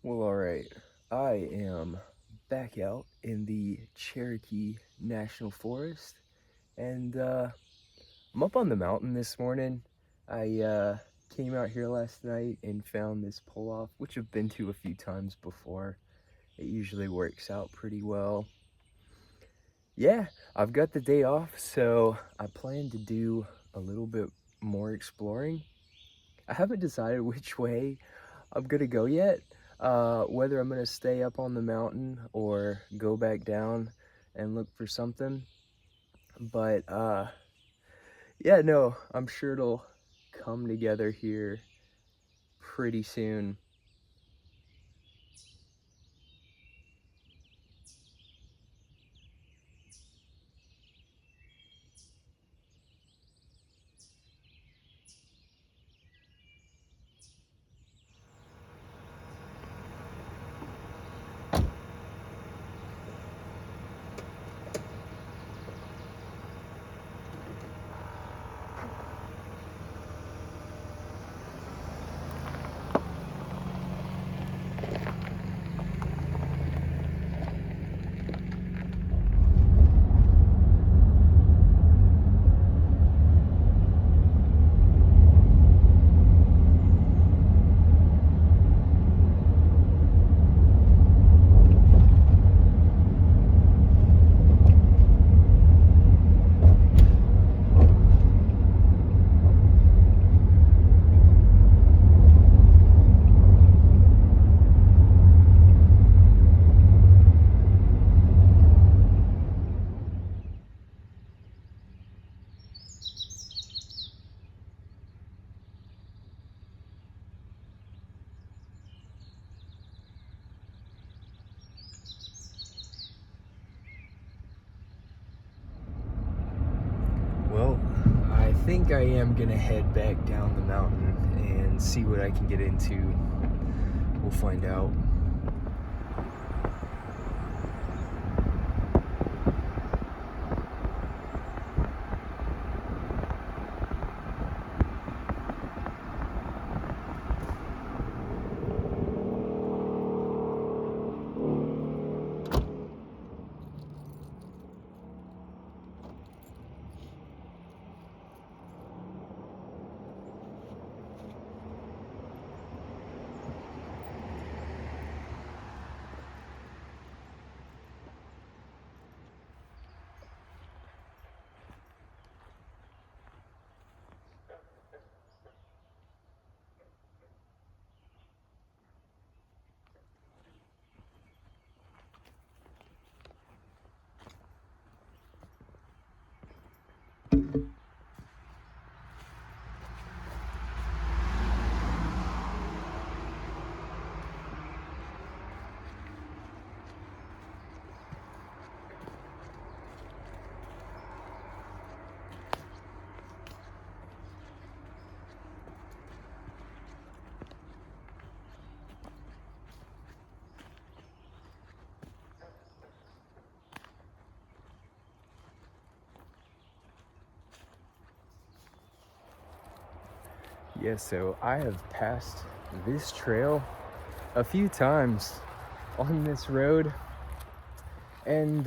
Well, alright. I am back out in the Cherokee National Forest, and I'm up on the mountain this morning. I came out here last night and found this pull off, which I've been to a few times before. It usually works out pretty well. Yeah, I've got the day off, so I plan to do a little bit more exploring. I haven't decided which way I'm gonna go yet. Whether I'm gonna stay up on the mountain or go back down and look for something. But yeah, no, I'm sure it'll come together here pretty soon. Well, I think I am gonna head back down the mountain and see what I can get into. We'll find out. Yeah, so I have passed this trail a few times on this road, and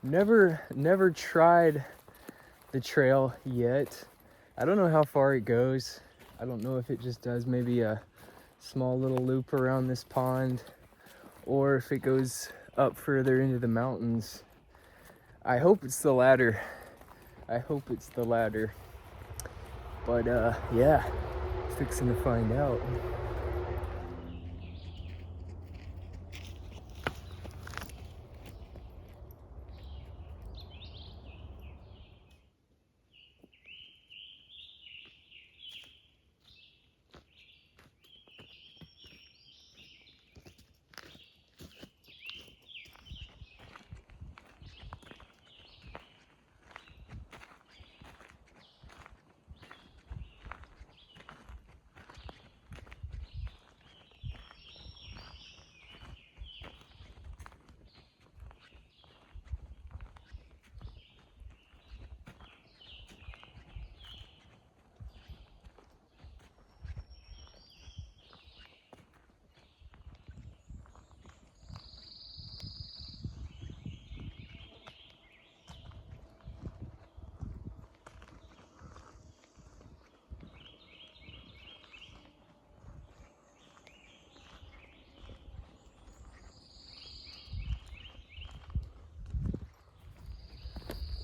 never tried the trail yet. I don't know how far it goes. I don't know if it just does maybe a small little loop around this pond or if it goes up further into the mountains. I hope it's the latter. I hope it's the latter. But yeah, fixing to find out.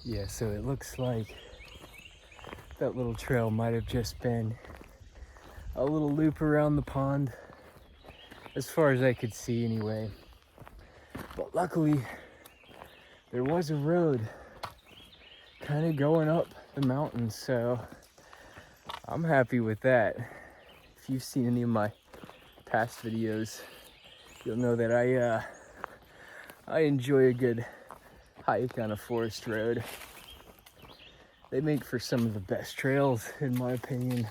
Yeah, so it looks like that little trail might have just been a little loop around the pond, as far as I could see anyway. But luckily, there was a road kind of going up the mountain, so I'm happy with that. If you've seen any of my past videos, you'll know that I enjoy a good hike on a forest road. They make for some of the best trails, in my opinion.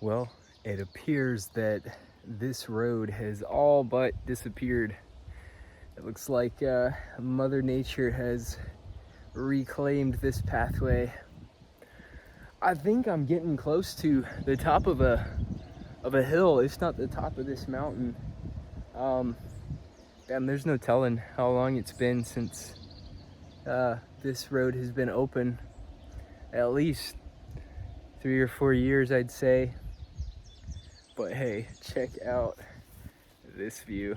Well, it appears that this road has all but disappeared. It looks like Mother Nature has reclaimed this pathway. I think I'm getting close to the top of a hill, if not the top of this mountain. And there's no telling how long it's been since this road has been open. At least 3 or 4 years, I'd say. But hey, check out this view.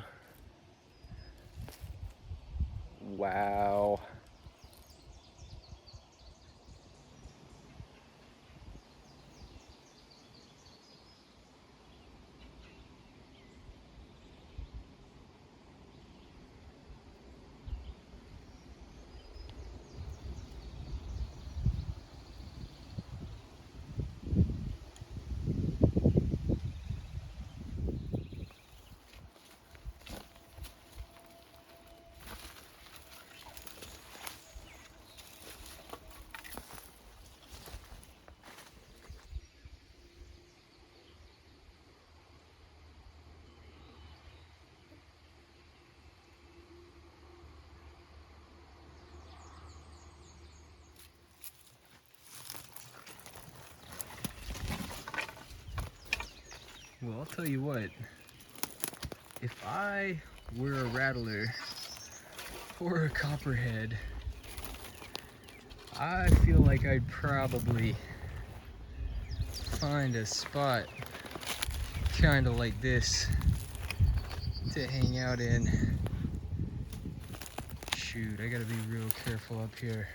Wow. Well, I'll tell you what, if I were a rattler or a copperhead, I feel like I'd probably find a spot kind of like this to hang out in. Shoot, I gotta be real careful up here.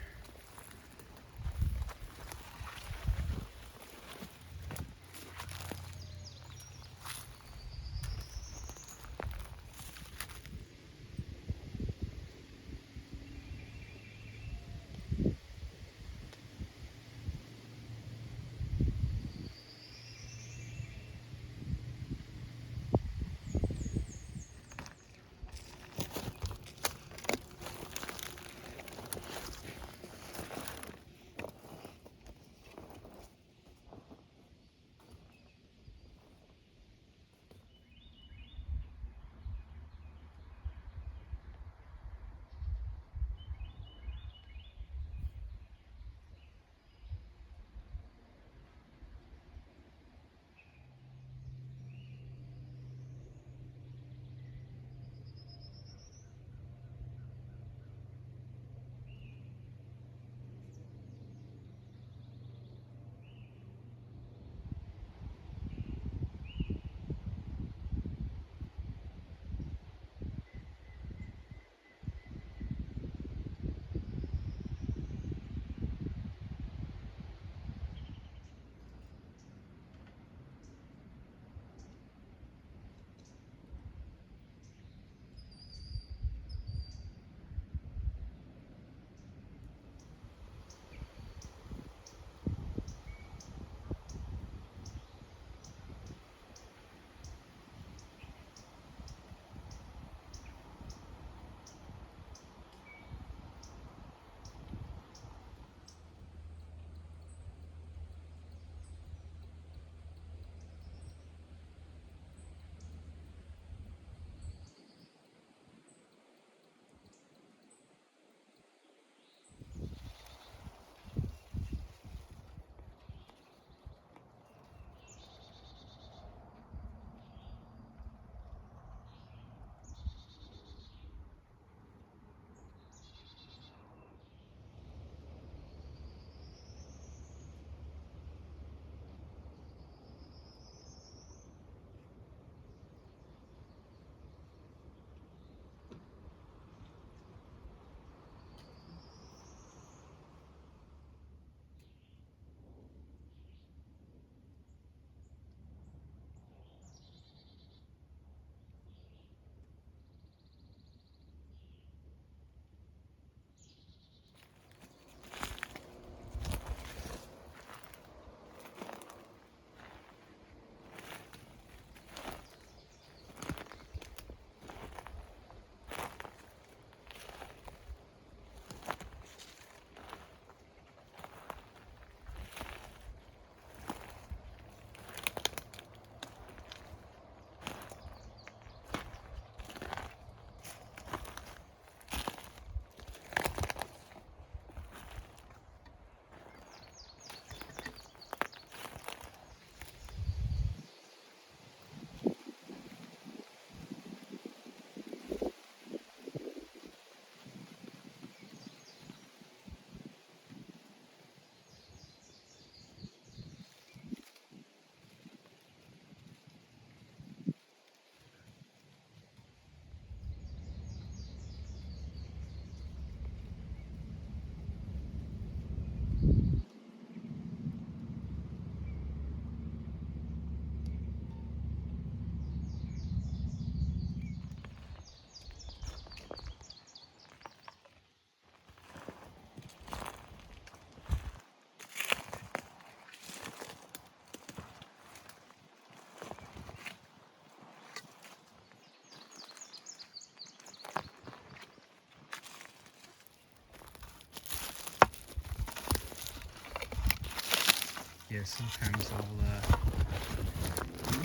Yeah, sometimes I'll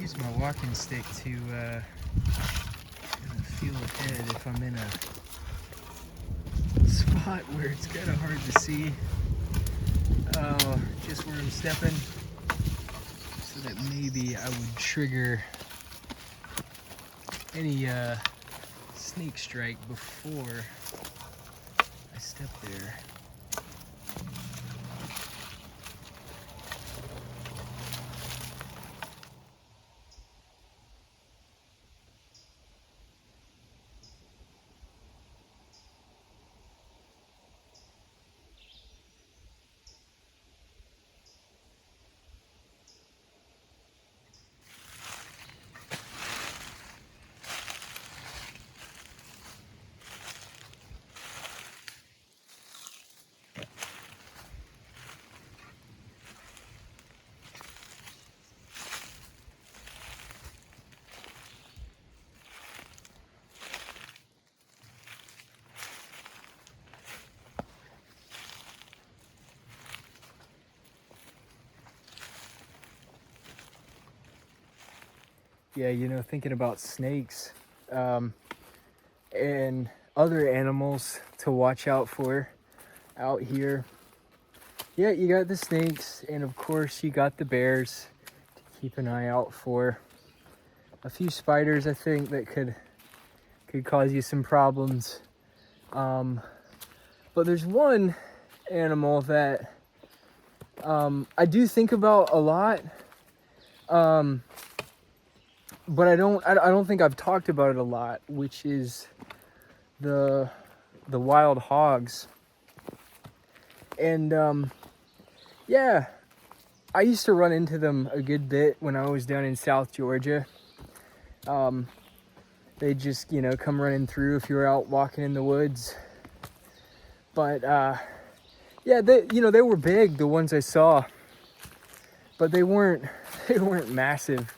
use my walking stick to kind of feel ahead if I'm in a spot where it's kind of hard to see just where I'm stepping, so that maybe I would trigger any snake strike before I step there. Yeah, you know, thinking about snakes and other animals to watch out for out here. Yeah, you got the snakes, and of course you got the bears to keep an eye out for. A few spiders, I think, that could cause you some problems. But there's one animal that I do think about a lot. But I don't think I've talked about it a lot, which is the wild hogs. And yeah, I used to run into them a good bit when I was down in South Georgia. They just, you know, come running through if you were out walking in the woods. But yeah, they were big, the ones I saw, but they weren't massive.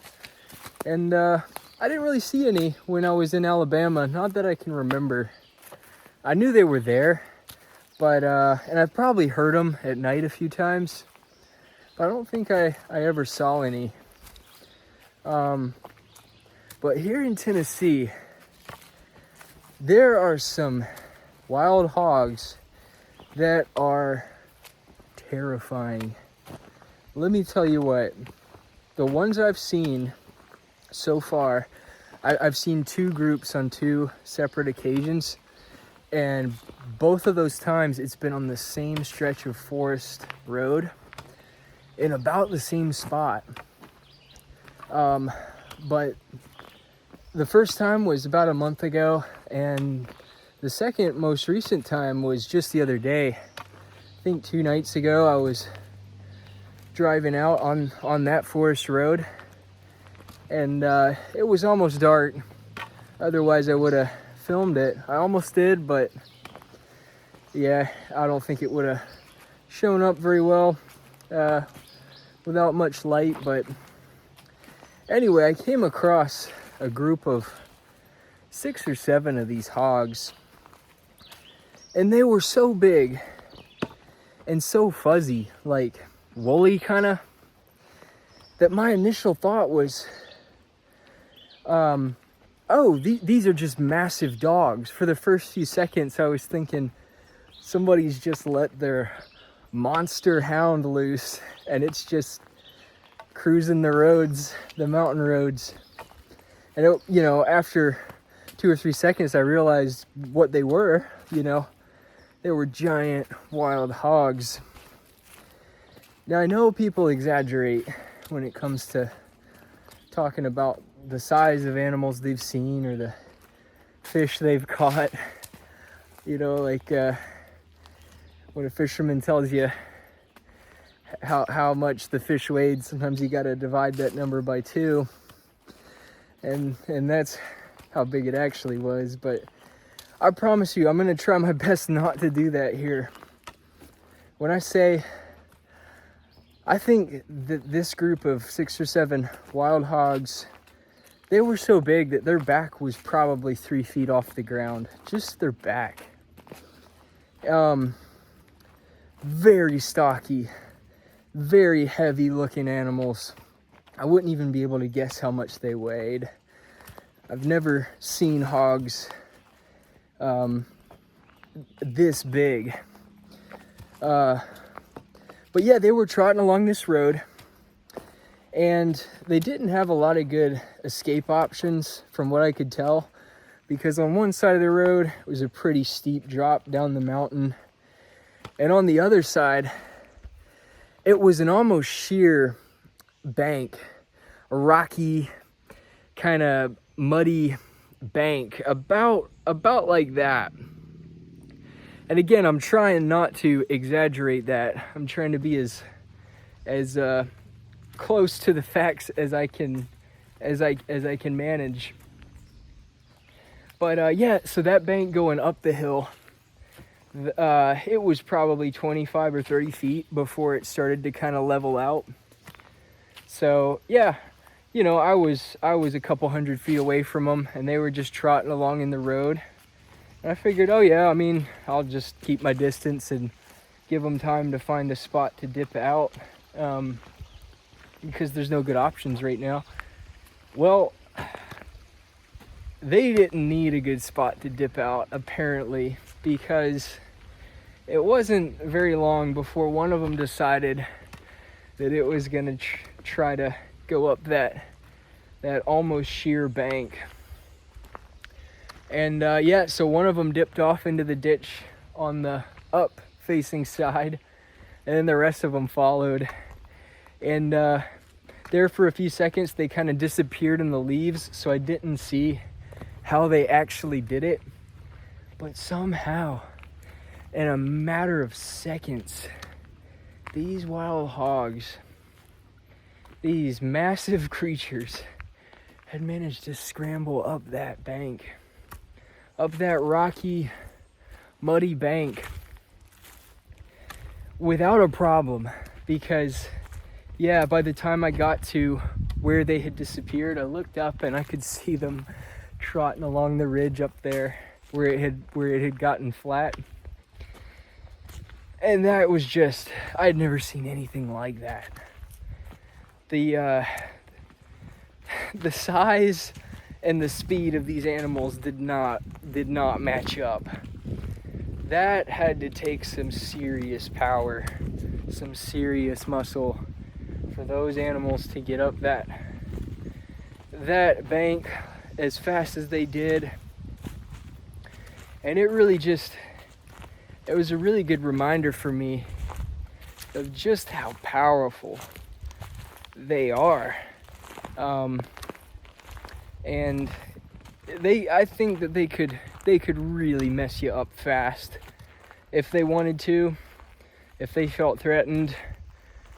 And I didn't really see any when I was in Alabama, not that I can remember. I knew they were there, but and I've probably heard them at night a few times, but I don't think I ever saw any. But here in Tennessee, there are some wild hogs that are terrifying. Let me tell you what, the ones I've seen so far, I've seen two groups on two separate occasions, and both of those times it's been on the same stretch of forest road in about the same spot. But the first time was about a month ago, and the second most recent time was just the other day. I think 2 nights ago I was driving out on that forest road, and it was almost dark. Otherwise I would have filmed it. I almost did, but yeah, I don't think it would have shown up very well without much light. But anyway, I came across a group of 6 or 7 of these hogs, and they were so big and so fuzzy, like woolly kind of, that my initial thought was, oh, these are just massive dogs. For the first few seconds, I was thinking somebody's just let their monster hound loose, and it's just cruising the roads, the mountain roads. And it, you know, after 2 or 3 seconds, I realized what they were. You know, they were giant wild hogs. Now, I know people exaggerate when it comes to talking about the size of animals they've seen or the fish they've caught. You know, like when a fisherman tells you how much the fish weighed, sometimes you got to divide that number by 2, and that's how big it actually was. But I promise you, I'm gonna try my best not to do that here. When I say, I think that this group of 6 or 7 wild hogs, they were so big that their back was probably 3 feet off the ground. Just their back. Very stocky, very heavy looking animals. I wouldn't even be able to guess how much they weighed. I've never seen hogs this big. But yeah, they were trotting along this road, and they didn't have a lot of good escape options from what I could tell, because on one side of the road was a pretty steep drop down the mountain, and on the other side it was an almost sheer bank, a rocky kind of muddy bank, about like that. And again, I'm trying not to exaggerate that. I'm trying to be as close to the facts as I can manage. But yeah, so that bank going up the hill, it was probably 25 or 30 feet before it started to kind of level out. So yeah, you know, I was a couple hundred feet away from them, and they were just trotting along in the road. And I figured, oh yeah, I mean, I'll just keep my distance and give them time to find a spot to dip out, because there's no good options right now. Well, they didn't need a good spot to dip out, apparently, because it wasn't very long before one of them decided that it was gonna try to go up that almost sheer bank. And yeah, so one of them dipped off into the ditch on the up facing side, and then the rest of them followed. And there for a few seconds they kind of disappeared in the leaves, so I didn't see how they actually did it. But somehow, in a matter of seconds, these wild hogs, these massive creatures, had managed to scramble up that bank, up that rocky, muddy bank, without a problem. Because yeah, by the time I got to where they had disappeared, I looked up and I could see them trotting along the ridge up there where it had gotten flat. And that was just, I'd never seen anything like that. The size and the speed of these animals did not match up. That had to take some serious power, some serious muscle for those animals to get up that bank as fast as they did. And it was a really good reminder for me of just how powerful they are. And I think that they could really mess you up fast if they wanted to, if they felt threatened,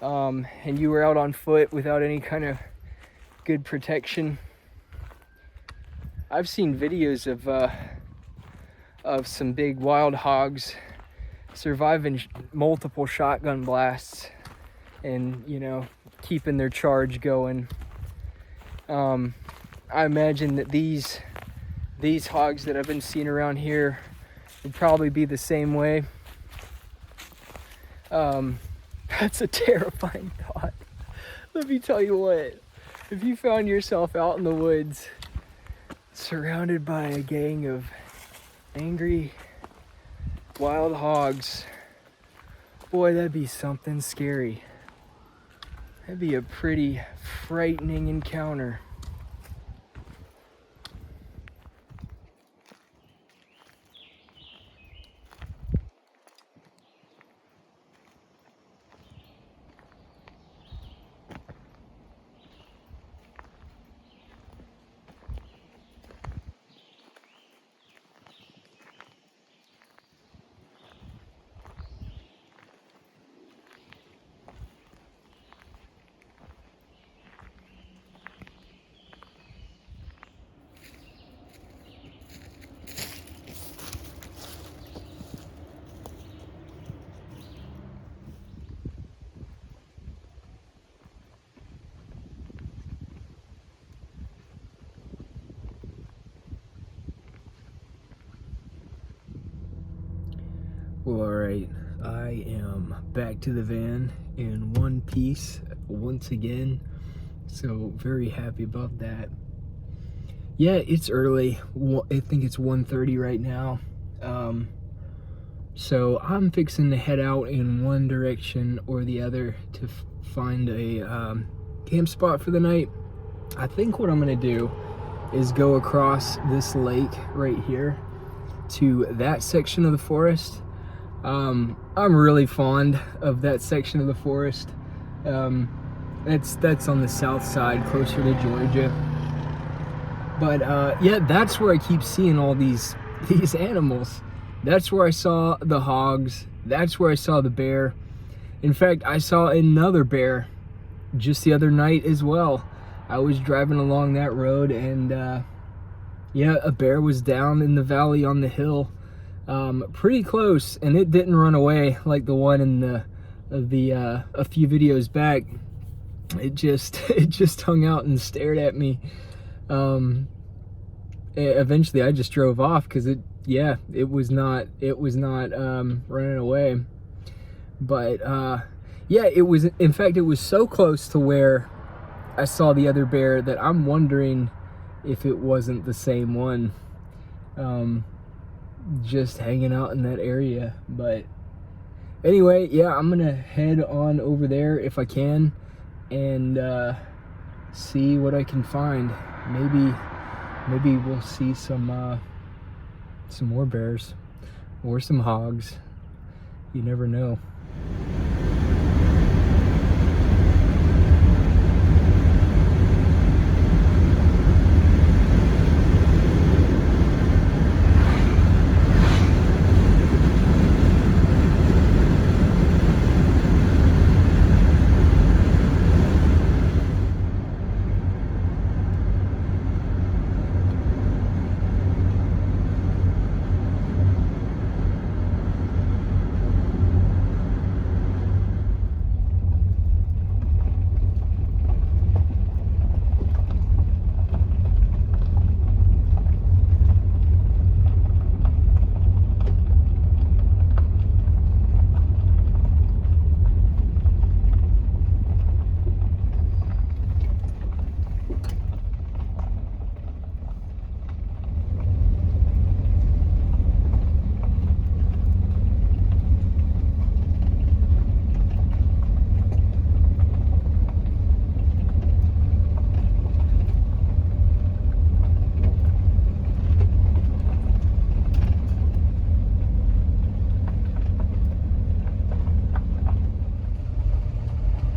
and you were out on foot without any kind of good protection. I've seen videos of some big wild hogs surviving multiple shotgun blasts and, you know, keeping their charge going. I imagine that these hogs that I've been seeing around here would probably be the same way. That's a terrifying thought. Let me tell you what, if you found yourself out in the woods surrounded by a gang of angry wild hogs, boy, that'd be something scary. That'd be a pretty frightening encounter. Well, all right, I am back to the van in one piece once again, so very happy about that. Yeah, it's early. I think it's 1:30 right now. So I'm fixing to head out in one direction or the other to find a camp spot for the night. I think what I'm gonna do is go across this lake right here to that section of the forest. I'm really fond of that section of the forest. That's on the south side, closer to Georgia. But yeah, that's where I keep seeing all these animals. That's where I saw the hogs. That's where I saw the bear. In fact, I saw another bear just the other night as well. I was driving along that road, and yeah, a bear was down in the valley on the hill, pretty close, and it didn't run away like the one in the a few videos back. It just hung out and stared at me. Eventually I just drove off because it was not running away. But yeah, in fact it was so close to where I saw the other bear that I'm wondering if it wasn't the same one, just hanging out in that area. But anyway, yeah, I'm gonna head on over there if I can and see what I can find. Maybe we'll see some more bears or some hogs. You never know.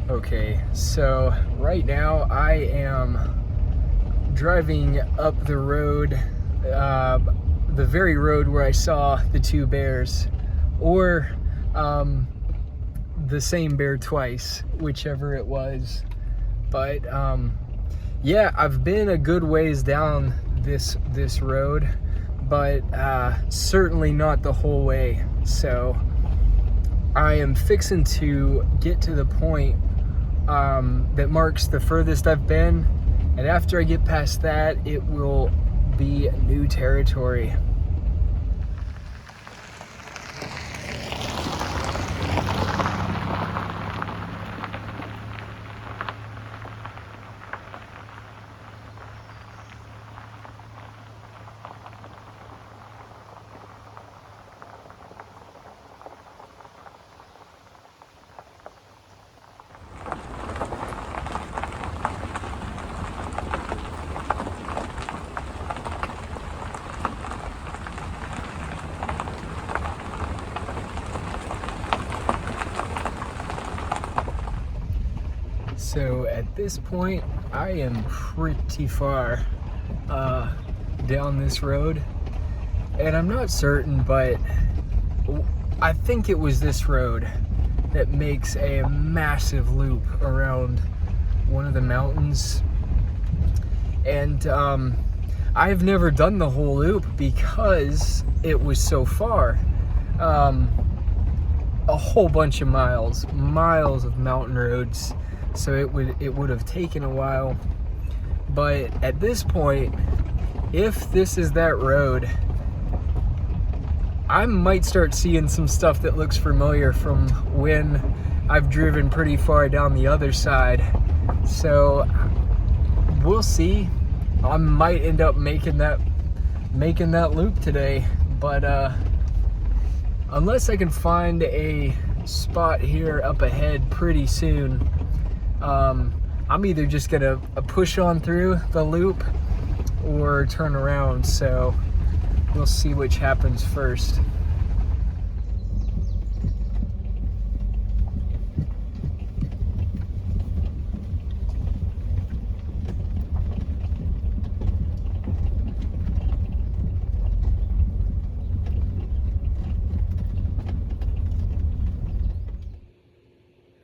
Okay, so right now I am driving up the road, the very road where I saw the two bears, or the same bear twice, whichever it was. But yeah, I've been a good ways down this road, but certainly not the whole way. So I am fixing to get to the point that marks the furthest I've been, and after I get past that, it will be new territory. So at this point, I am pretty far down this road, and I'm not certain, but I think it was this road that makes a massive loop around one of the mountains. And I've never done the whole loop because it was so far. A whole bunch of miles of mountain roads, so it would have taken a while. But at this point, if this is that road, I might start seeing some stuff that looks familiar from when I've driven pretty far down the other side. So we'll see. I might end up making that loop today, but unless I can find a spot here up ahead pretty soon, I'm either just gonna push on through the loop or turn around. So we'll see which happens first.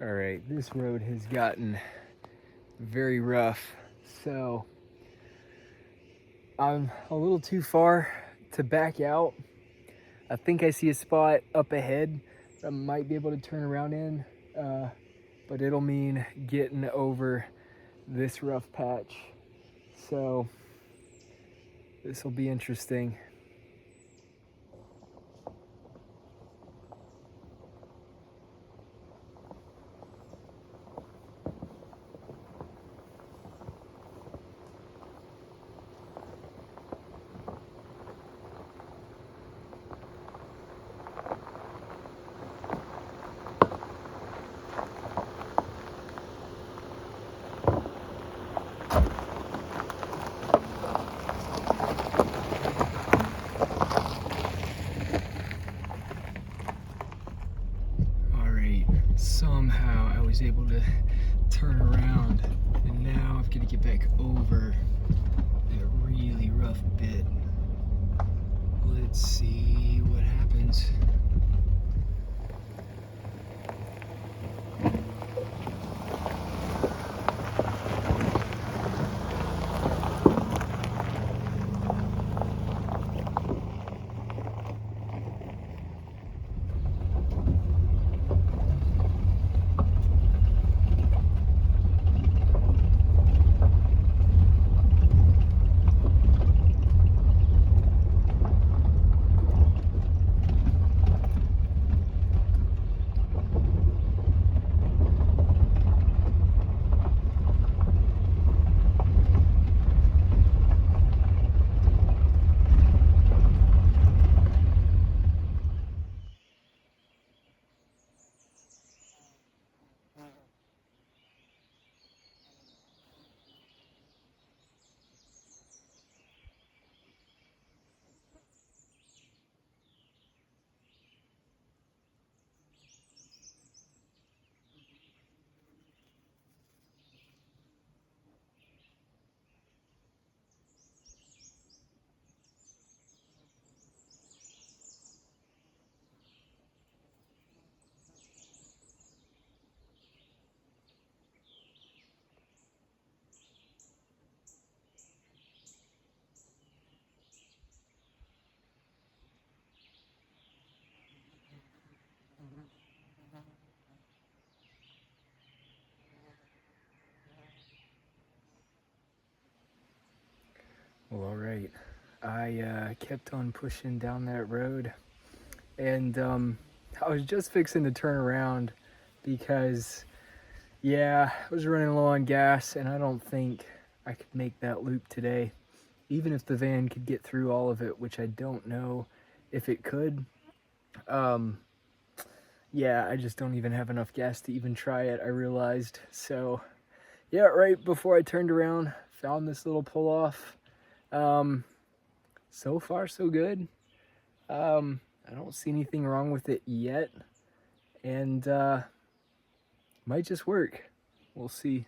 All right, this road has gotten very rough, so I'm a little too far to back out. I think I see a spot up ahead I might be able to turn around in, but it'll mean getting over this rough patch. So this will be interesting. Somehow I was able to turn around, and now I've got to get back over that really rough bit. Let's see what happens. Well, all right. I kept on pushing down that road, and I was just fixing to turn around because, yeah, I was running low on gas, and I don't think I could make that loop today, even if the van could get through all of it, which I don't know if it could. Yeah, I just don't even have enough gas to even try it, I realized. So, yeah, right before I turned around, found this little pull-off. So far, so good. I don't see anything wrong with it yet, and might just work. We'll see.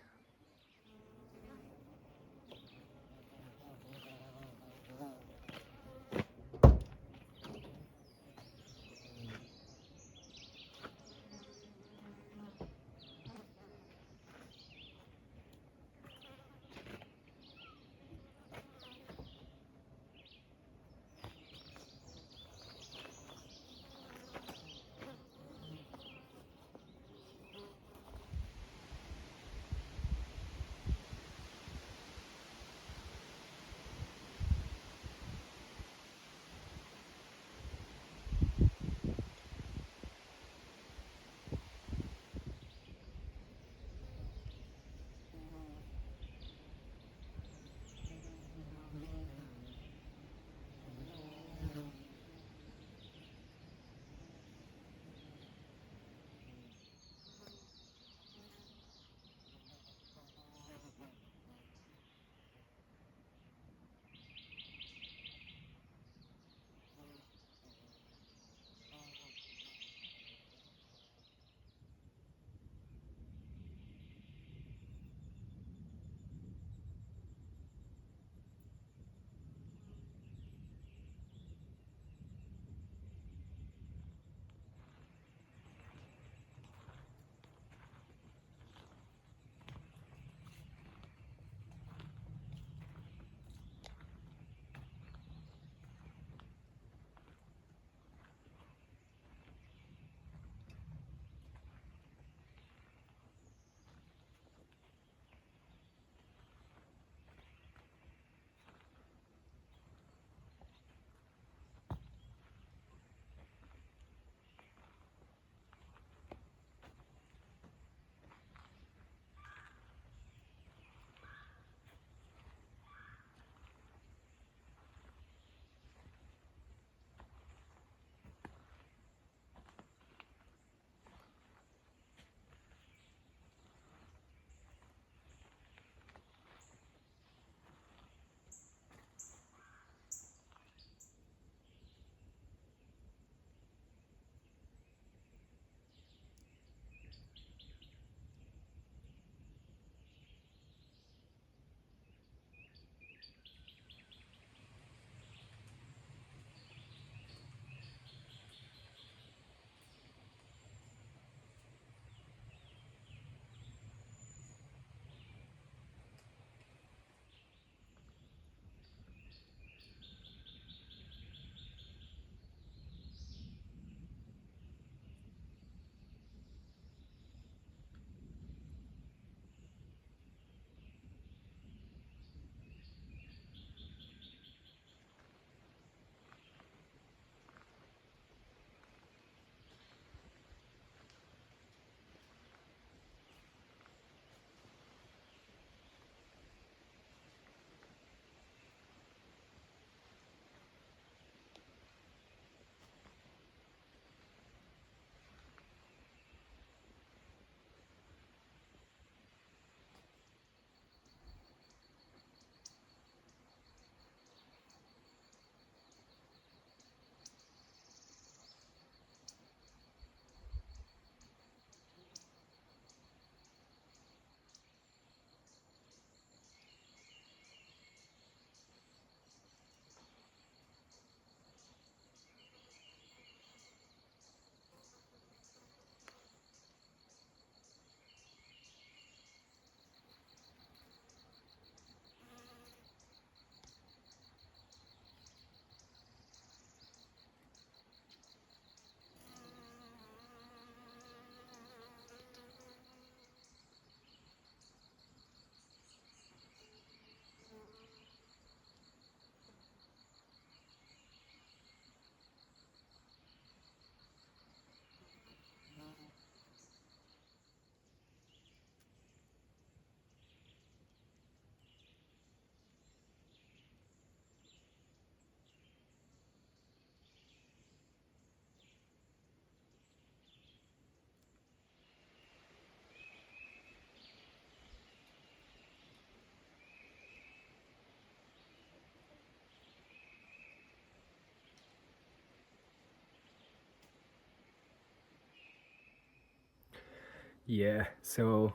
Yeah, so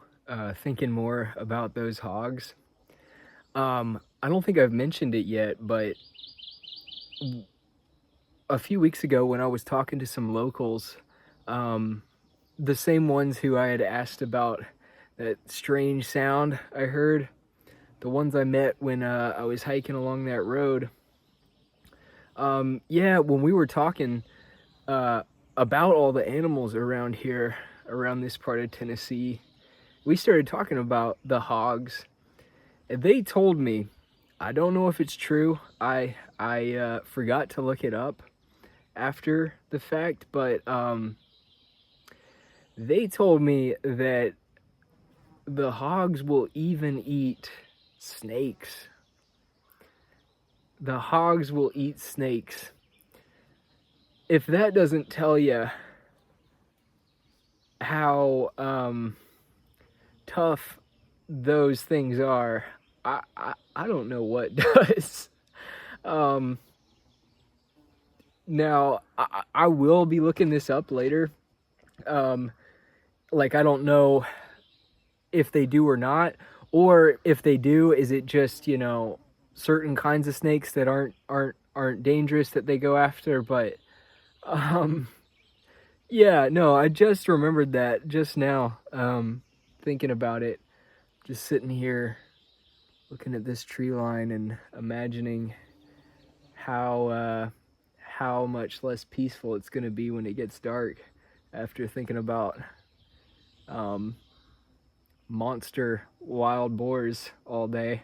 thinking more about those hogs. I don't think I've mentioned it yet, but a few weeks ago when I was talking to some locals, um, the same ones who I had asked about that strange sound I heard, the ones I met when I was hiking along that road. Yeah, when we were talking uh, about all the animals around here, around this part of Tennessee, we started talking about the hogs. And they told me, I don't know if it's true. I forgot to look it up after the fact, but they told me that the hogs will even eat snakes. The hogs will eat snakes. If that doesn't tell you how tough those things are, I don't know what does. Um, Now, I will be looking this up later. Like, I don't know if they do or not, or if they do, is it just, certain kinds of snakes that aren't dangerous that they go after? But um, yeah, no, I just remembered that just now. Thinking about it, just sitting here looking at this tree line and imagining how much less peaceful it's gonna be when it gets dark after thinking about um, monster wild boars all day.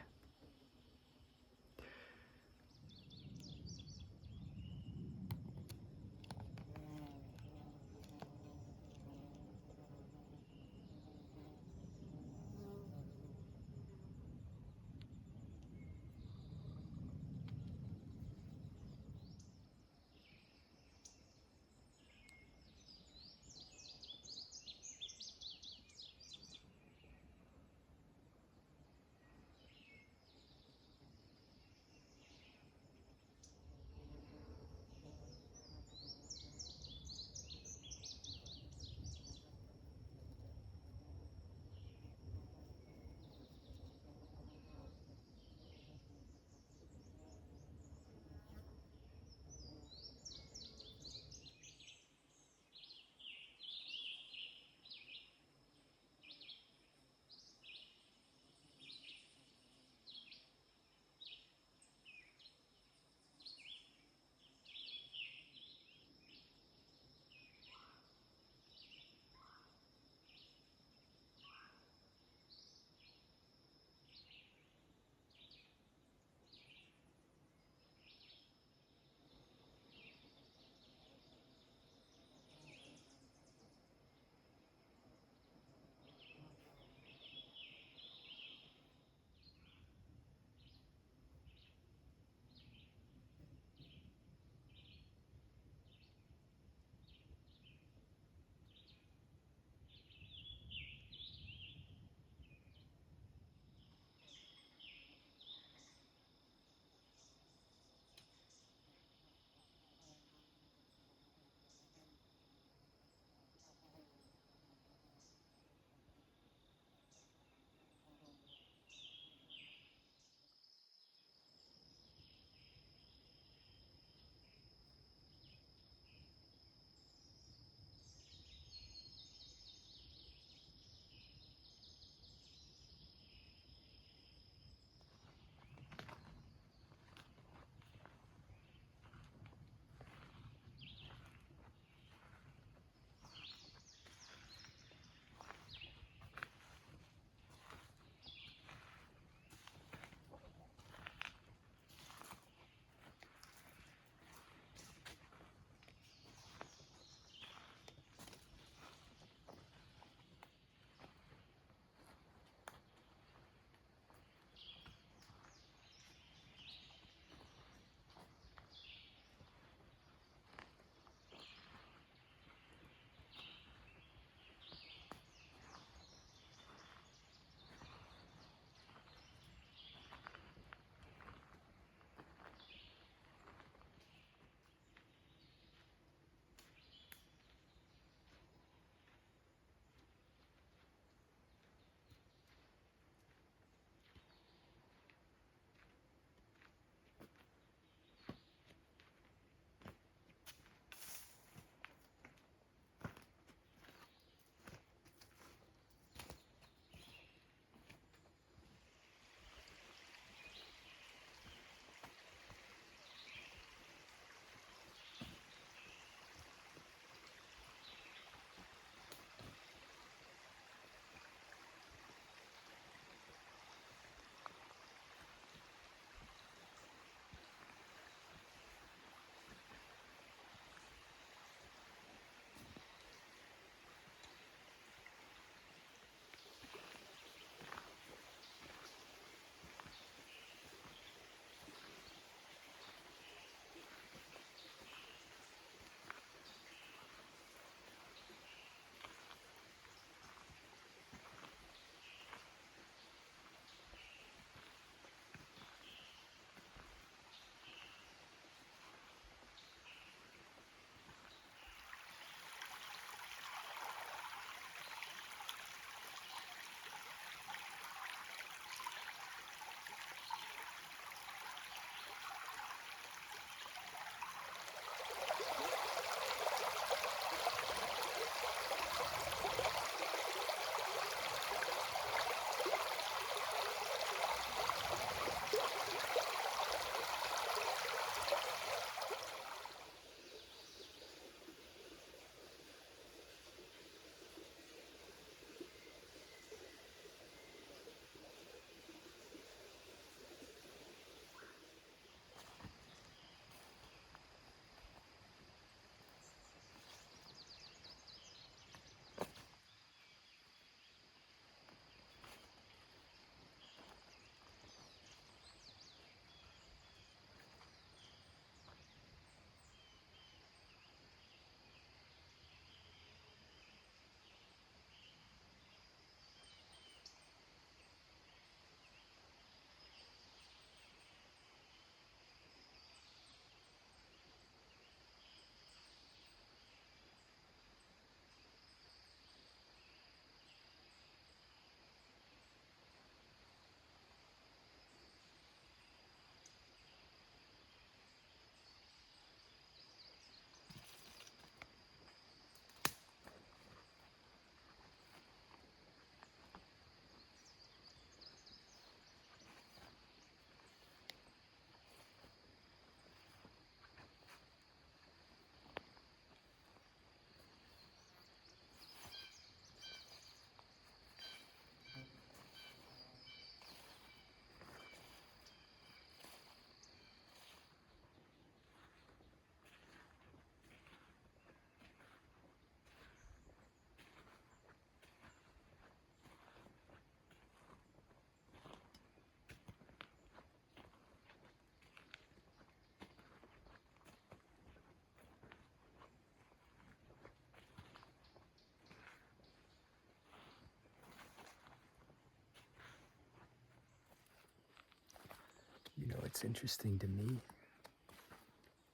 You know, it's interesting to me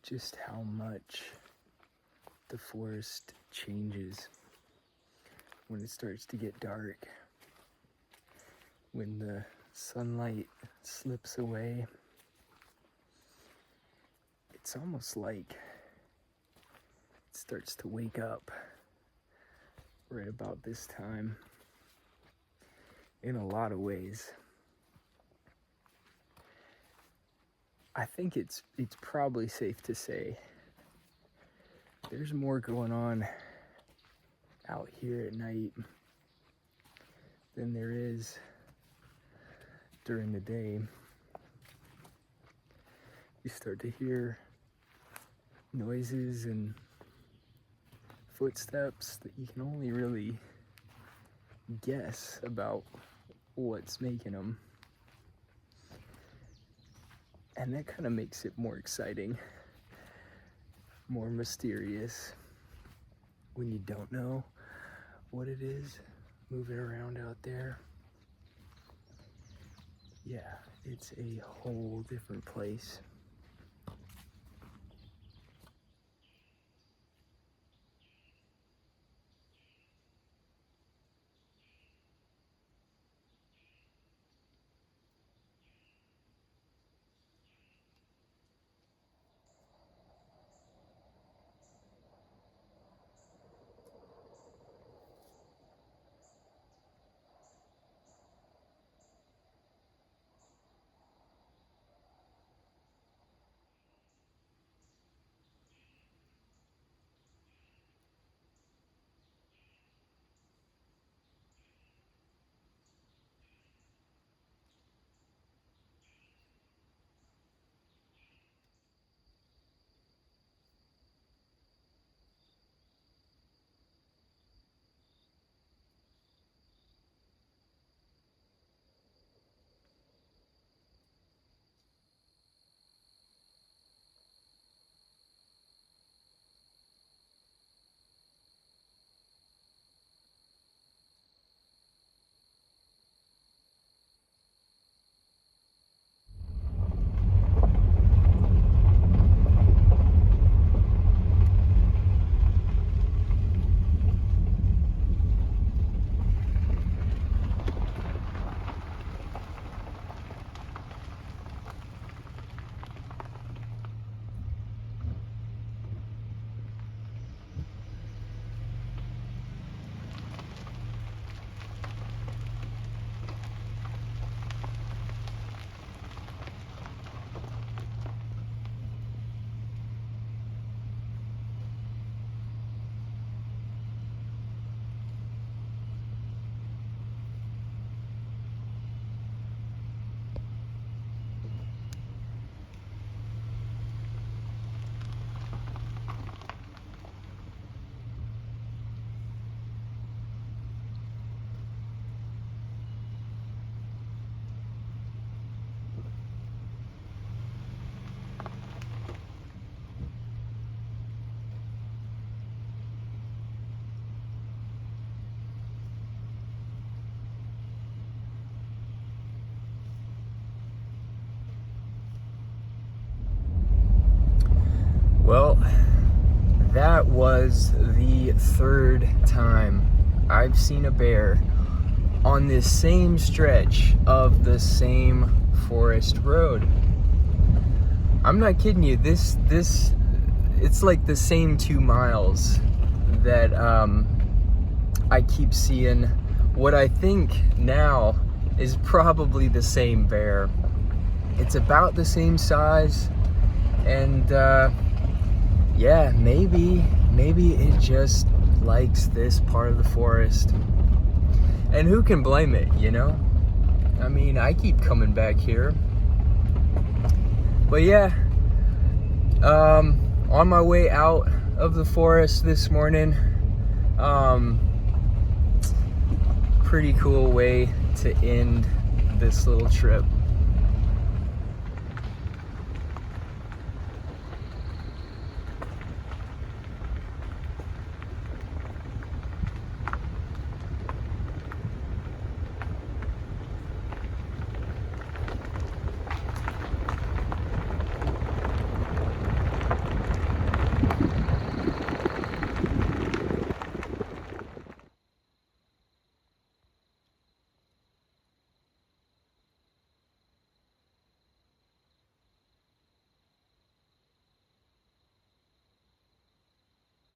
just how much the forest changes when it starts to get dark. When the sunlight slips away, it's almost like it starts to wake up right about this time in a lot of ways. I think it's probably safe to say there's more going on out here at night than there is during the day. You start to hear noises and footsteps that you can only really guess about what's making them. And that kind of makes it more exciting, more mysterious when you don't know what it is moving around out there. Yeah, it's a whole different place. Well, that was the third time I've seen a bear on this same stretch of the same forest road. I'm not kidding you, this it's like the same 2 miles that I keep seeing what I think now is probably the same bear. It's about the same size, and yeah, maybe it just likes this part of the forest. And who can blame it, you know? I mean, I keep coming back here. But yeah, on my way out of the forest this morning, pretty cool way to end this little trip.